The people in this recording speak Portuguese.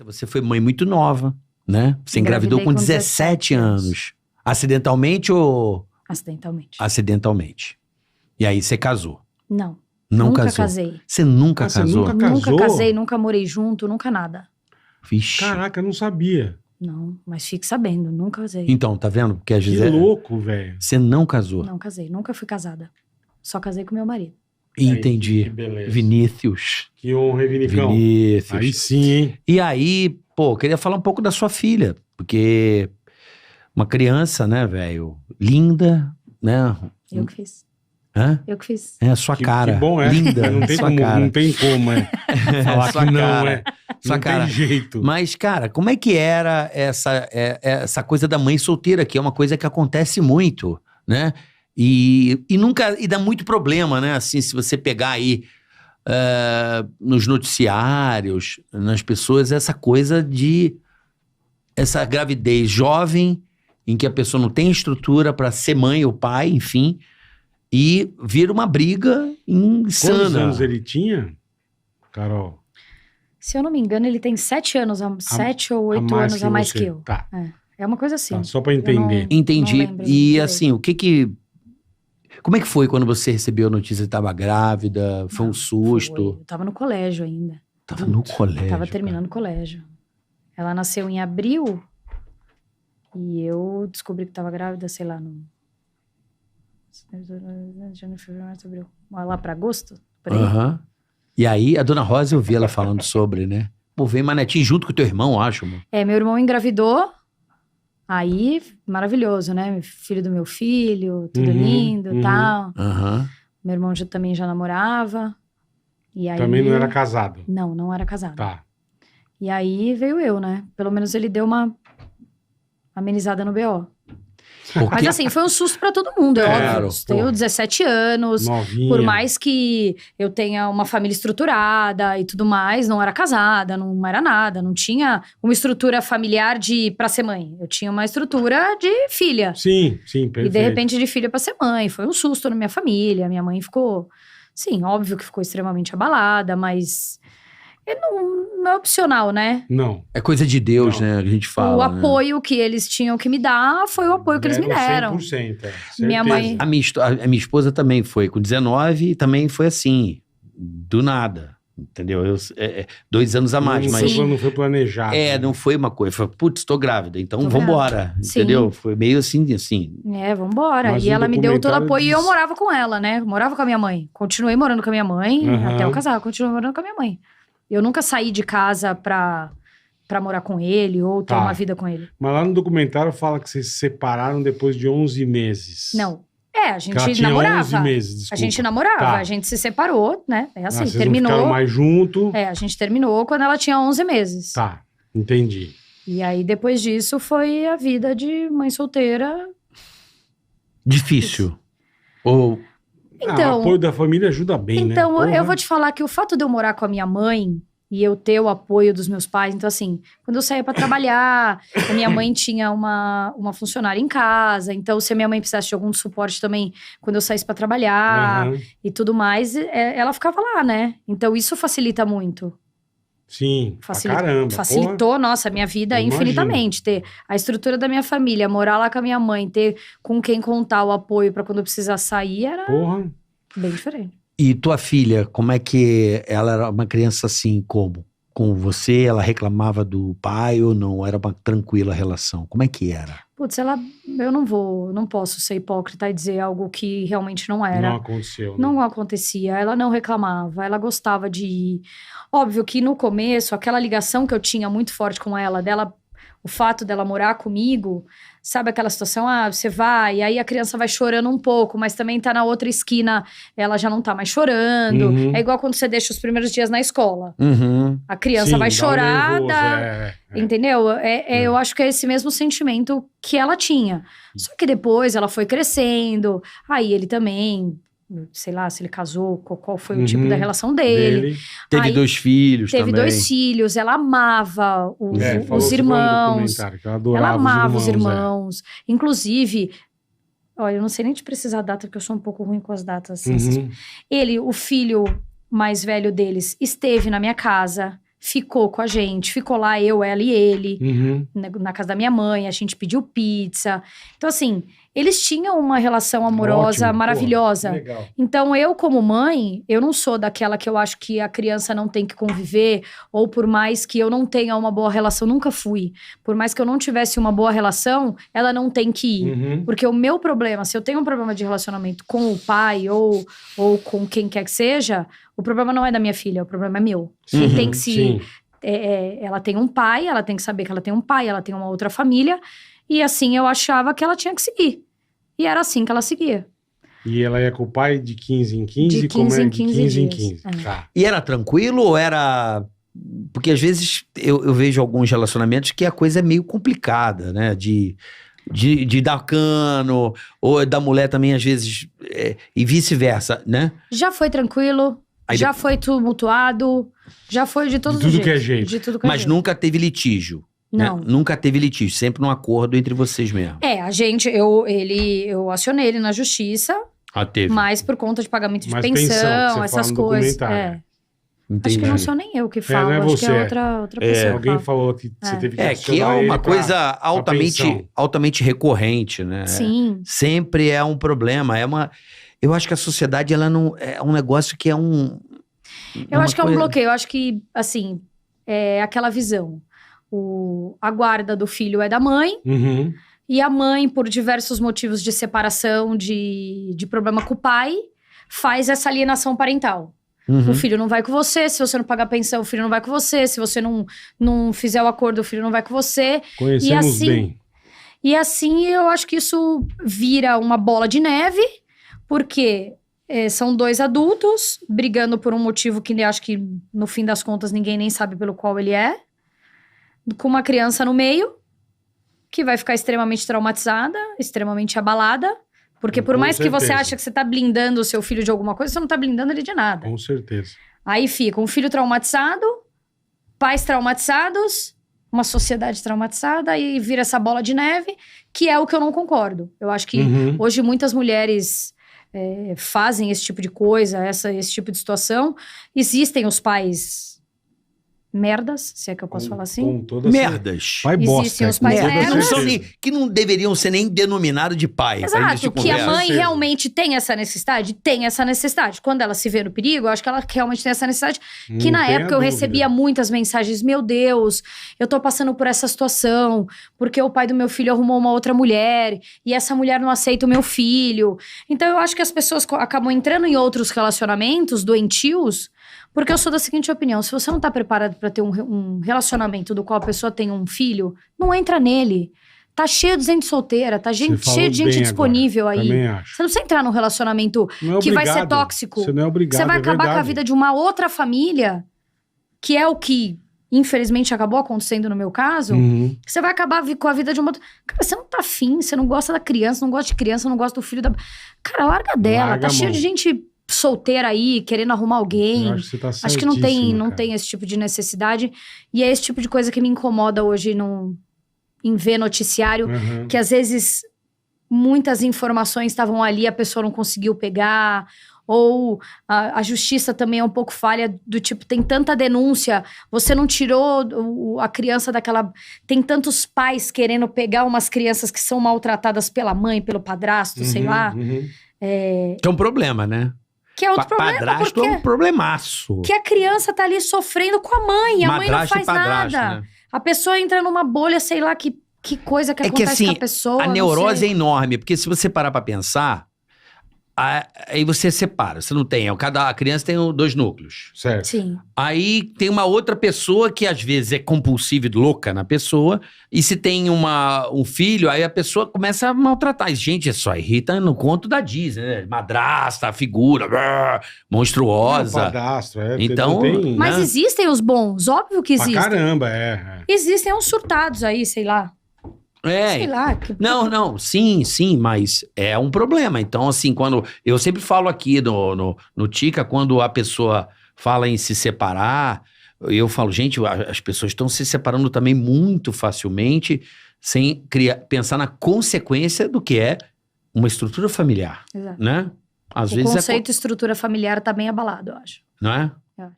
Você foi mãe muito nova, né? Você engravidou com 17 anos. Acidentalmente ou... Acidentalmente. Acidentalmente. E aí você casou? Não. Não nunca casou? Casei. Você nunca Você casou? nunca casou? Nunca casei, nunca morei junto, nunca nada. Vixe. Caraca, eu não sabia. Não, mas fique sabendo, nunca casei. Então, tá vendo? Porque a Que Gisele... louco, velho. Você não casou? Não casei, nunca fui casada. Só casei com meu marido. Entendi. Que beleza. Vinícius. Que honra, hein, Vinicão? Vinícius. Aí sim, hein? E aí, pô, queria falar um pouco da sua filha. Porque uma criança, né, velho? Linda, né? Eu que fiz. Hã? Eu que fiz. É a sua cara. Que bom, é. Linda. Não tem sua como, cara. não tem como, é. Falar Sua que não, cara. é. Sua Não cara. tem jeito. Mas, cara, como é que era essa coisa da mãe solteira, que é uma coisa que acontece muito, né? E dá muito problema, né? Assim, se você pegar aí nos noticiários, nas pessoas, essa coisa de essa gravidez jovem, em que a pessoa não tem estrutura para ser mãe ou pai, enfim, e vira uma briga insana. Quantos anos ele tinha, Carol? Se eu não me engano, ele tem 7 anos, 7 ou 8 anos a mais você. que eu. Tá, É uma coisa assim. tá, só pra entender. Entendi. Não lembro E direito. assim, como é que foi quando você recebeu a notícia que estava grávida? Foi um Não, susto? Eu tava no colégio ainda. Tava no colégio. Tava terminando o colégio. Ela nasceu em abril e eu descobri que tava grávida, sei lá, no... Janeiro, fevereiro, março, abril. Lá pra agosto, por aí. Aham. E aí, a dona Rosa, eu vi ela falando sobre, né? Pô, vem uma netinha junto com o teu irmão, acho, mano. Meu irmão engravidou. Aí, maravilhoso, né? Filho do meu filho, tudo lindo e tal. Aham. Meu irmão também já namorava. E aí... Também não era casado. Não, não era casado. Tá. E aí veio eu, né? Pelo menos ele deu uma amenizada no BO. Porque... Mas assim, foi um susto pra todo mundo, é Claro, óbvio. Tenho 17 anos, Novinha. por mais que eu tenha uma família estruturada e tudo mais, não era casada, não era nada, não tinha uma estrutura familiar pra ser mãe. Eu tinha uma estrutura de filha. Sim, perfeito. E de repente de filha pra ser mãe. Foi um susto na minha família. Minha mãe ficou, sim, óbvio que ficou extremamente abalada, mas não é opcional, né? Não. É coisa de Deus, Não. né? A gente fala. O apoio que eles tinham que me dar foi o apoio que eles me deram. 100%, Minha mãe- A minha esposa também foi com 19 e também foi assim, do nada, entendeu? 2 anos a mais, não, mas... não foi planejado. Não foi uma coisa, foi, putz, tô grávida, então Tô vambora, Sim. entendeu? Foi meio assim, Vambora. Mas E o ela me deu todo documentário apoio e diz- eu morava com ela, né? Morava com a minha mãe. Continuei morando com a minha mãe Aham. até eu casar. Continuei morando com a minha mãe. Eu nunca saí de casa pra morar com ele ou ter Tá. uma vida com ele. Mas lá no documentário fala que vocês se separaram depois de 11 meses. Não. A Que ela gente tinha namorava. 11 meses, desculpa. A gente namorava, Tá. a gente se separou, né? É assim, Vocês terminou. não ficaram mais junto. A gente terminou quando ela tinha 11 meses. Tá, entendi. E aí, depois disso, foi a vida de mãe solteira. difícil. Ou... O Então, apoio da família ajuda bem, né? então Porra. eu vou te falar que o fato de eu morar com a minha mãe e eu ter o apoio dos meus pais, então assim, quando eu saía pra trabalhar, a minha mãe tinha uma funcionária em casa, então se a minha mãe precisasse de algum suporte também, quando eu saísse pra trabalhar Aham. e tudo mais, ela ficava lá, né? Então isso facilita muito. Sim, pra caramba. Facilitou, nossa, a minha vida Eu infinitamente. Ter a estrutura da minha família, morar lá com a minha mãe, ter com quem contar o apoio pra quando eu precisar sair, era Porra. bem diferente. E tua filha, como é que ela era uma criança assim, como? Com você, ela reclamava do pai ou não? Era uma tranquila relação? Como é que era? Putz, eu não posso ser hipócrita e dizer algo que realmente não era. Não aconteceu. Né? Não acontecia, ela não reclamava, ela gostava de ir. Óbvio que no começo, aquela ligação que eu tinha muito forte com ela, o fato dela morar comigo, sabe aquela situação, você vai, e aí a criança vai chorando um pouco, mas também tá na outra esquina, ela já não tá mais chorando. Uhum. É igual quando você deixa os primeiros dias na escola. Uhum. A criança Sim, vai dá um chorar, nervoso, entendeu? Eu acho que é esse mesmo sentimento que ela tinha. Só que depois ela foi crescendo, aí ele também, sei lá, se ele casou, qual foi o tipo da relação dele. Teve Aí, 2 filhos Teve também. 2 filhos, ela amava falou os que foi no irmãos. documentário, que ela adorava Ela amava os é. irmãos. Inclusive, olha, eu não sei nem te precisar a data, porque eu sou um pouco ruim com as datas. Assim. Uhum. Ele, o filho mais velho deles, esteve na minha casa, ficou com a gente. Ficou lá eu, ela e ele, Uhum. na casa da minha mãe. A gente pediu pizza. Então, assim, eles tinham uma relação amorosa Ótimo, maravilhosa. Porra, legal. Então, eu como mãe, eu não sou daquela que eu acho que a criança não tem que conviver, ou por mais que eu não tenha uma boa relação, nunca fui. Por mais que eu não tivesse uma boa relação, ela não tem que ir. Uhum. Porque o meu problema, se eu tenho um problema de relacionamento com o pai ou com quem quer que seja, o problema não é da minha filha, o problema é meu. Quem Uhum, tem que se... Sim. ela tem um pai, ela tem que saber que ela tem um pai, ela tem uma outra família, e assim eu achava que ela tinha que seguir. E era assim que ela seguia. E ela ia com o pai de 15 em 15? De como 15 é? em De 15 15 em dias. 15. É. Tá. E era tranquilo ou era... Porque às vezes eu vejo alguns relacionamentos que a coisa é meio complicada, né? De dar cano, ou da mulher também às vezes, e vice-versa, né? Já foi tranquilo, Aí já foi tumultuado, já foi de todos De tudo os que é jeitos. jeito. De tudo que é Mas jeito. nunca teve litígio. Não. Né? Nunca teve litígio, sempre num acordo entre vocês mesmo. A gente, eu acionei ele na justiça, Ah, teve. mas por conta de pagamento de Mas pensão, que pensão, você essas fala no coisas. documentário. Entendi. Acho que não sou nem eu que falo, não é acho que você, é outra pessoa. que Alguém fala. falou que você teve que Que é acionar ele uma pra- coisa pensão. altamente recorrente, né? Sim. Sempre é um problema. Eu acho que a sociedade, ela não. É um negócio que é um. Eu uma acho que é um coisa- bloqueio. Eu acho que, assim, é aquela visão. A guarda do filho é da mãe, Uhum. e a mãe, por diversos motivos de separação, de problema com o pai, faz essa alienação parental. Uhum. O filho não vai com você, se você não pagar pensão, o filho não vai com você, se você não fizer o acordo, o filho não vai com você. Conhecemos assim- bem. E assim, eu acho que isso vira uma bola de neve, porque são dois adultos brigando por um motivo que eu acho que, no fim das contas, ninguém nem sabe pelo qual ele é, com uma criança no meio, que vai ficar extremamente traumatizada, extremamente abalada, porque por Com mais que você certeza. ache que você tá blindando o seu filho de alguma coisa, você não tá blindando ele de nada. Com certeza. Aí fica um filho traumatizado, pais traumatizados, uma sociedade traumatizada, e vira essa bola de neve, que é o que eu não concordo. Eu acho que Uhum. hoje muitas mulheres fazem esse tipo de coisa, esse tipo de situação. Existem os pais merdas, se é que eu posso falar assim. Com toda Merdas. Pai Existem bosta. os pais com toda Que não, merdas. são certeza. nem, que não deveriam ser nem denominados de pai. pra início de Exato, que a conversa. mãe certeza. realmente tem essa necessidade? Tem essa necessidade. Quando ela se vê no perigo, eu acho que ela realmente tem essa necessidade. Que Não na tenha época eu dúvida. recebia muitas mensagens: meu Deus, eu tô passando por essa situação, porque o pai do meu filho arrumou uma outra mulher, e essa mulher não aceita o meu filho. Então eu acho que as pessoas acabam entrando em outros relacionamentos doentios, porque eu sou da seguinte opinião: se você não tá preparado pra ter um relacionamento do qual a pessoa tem um filho, não entra nele. Tá cheio de gente solteira, tá Você falou cheio de gente bem disponível agora. aí. Também acho. Você não precisa entrar num relacionamento Não é que vai ser obrigado. tóxico. Você não é obrigado, Você vai é acabar com a verdade. vida de uma outra família, que é o que, infelizmente, acabou acontecendo no meu caso. Uhum. Você vai acabar com a vida de uma outra... Cara, você não tá afim, você não gosta da criança, não gosta de criança, não gosta do filho da... Cara, larga dela. Larga Tá a cheio mão. de gente solteira aí, querendo arrumar alguém. Eu acho que você tá Acho que não certíssima, cara. tem esse tipo de necessidade. E é esse tipo de coisa que me incomoda hoje em ver noticiário. Uhum. Que às vezes muitas informações estavam ali, a pessoa não conseguiu pegar, ou a justiça também é um pouco falha, do tipo, tem tanta denúncia, você não tirou a criança daquela... Tem tantos pais querendo pegar umas crianças que são maltratadas pela mãe, pelo padrasto, sei Uhum, lá, uhum. Que é um problema, né? que é outro problema, Padrasto porque é um problemaço. que a criança tá ali sofrendo com a mãe, a mãe não Madrasto e faz padrasto, nada. né? A pessoa entra numa bolha, sei lá, que coisa que É que, acontece assim, com a pessoa. A não neurose sei. é enorme, porque se você parar pra pensar, aí você separa. Você não tem. A criança tem 2 núcleos. Certo. Sim. Aí tem uma outra pessoa que às vezes é compulsiva e louca na pessoa. E se tem um filho, aí a pessoa começa a maltratar. E, gente, é só irrita no conto da Disney, né? Madrasta, figura, monstruosa. Não, padastro, Então, não tem... Mas né? existem os bons, óbvio que Pra existem. caramba, é. Existem uns surtados aí, sei lá. Sei lá. Não, sim, mas é um problema. Então, assim, quando... Eu sempre falo aqui no Tica, quando a pessoa fala em se separar, eu falo, gente, as pessoas estão se separando também muito facilmente, sem pensar na consequência do que é uma estrutura familiar, Exato. né? Às O vezes conceito estrutura familiar tá bem abalado, eu acho. não é? Eu acho.